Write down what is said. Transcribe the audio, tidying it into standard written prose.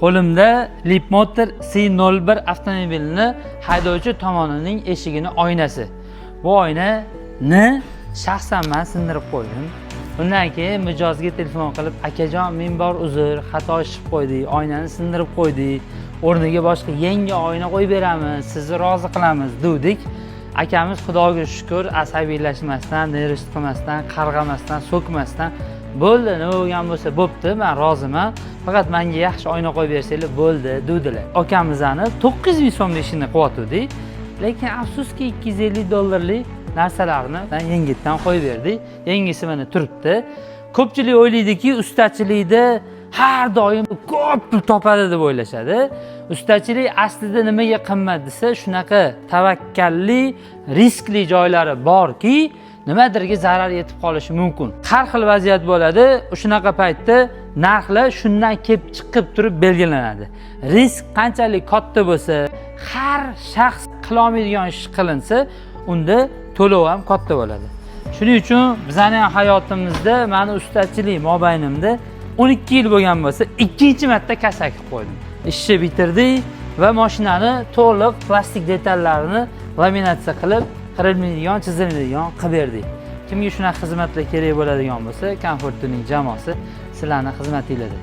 Qo'limda Leapmotor C01 avtomobilini haydovchi tomonining eshigini oynasi. Bu oynani shaxsan men sindirib qo'ydim. Bundan keyin mijozga telefon qilib, "Akajon, men bor uzr, xato ishib qo'ydik, oynani sindirib qo'ydik. O'rniga boshqa yangi oyna qo'yib beramiz, sizni rozi qilamiz" dedik. Akamiz Xudoga shukr, asabiylashmasdan, nervist qilmasdan, qarg'amasdan, so'kmasdan bo'ldi, nima bo'lgan bo'lsa bo'pti, men roziman. Faqat menga yaxshi oyna qo'yib bersanglar bo'ldi, dedilar. Akamizani 900 ming so'mlik ishini qilyotgandik, lekin afsuski $250 narsalarni yangitdan qo'yib berdik. Yangisi mana turibdi. Ko'pchilik o'ylaydiki, ustachilikda har doim ko'p pul topadi deb o'ylashadi. Ustachilik aslida nimaga qimmat desa, shunaqa tavakkalli, riskli joylari borki, nimadirga zarar yetib qolishi mumkin. Har xil vaziyat bo'ladi. Shunaqa paytda narxlar shundan kelib chiqib turib belgilanadi. Risk qanchalik katta bo'lsa, har shaxs qila olmaydigan ish qilinsa, unda to'lov ham katta bo'ladi. Shuning uchun bizning hayotimizda meni ustachilik mobaynimda 12 yil bo'lgan bo'lsa, ikkinchi marta kasak qilib qo'ydim. Ishni bitirdik va mashinani to'liq plastik detallarini laminatsiya qilib, qirilmaydigan, chizilmaydigan qilib berdik. Kimga shunaqa xizmatlar kerak bo'ladigan bo'lsa, Komfortning jamoasi sizlarning xizmatingizda.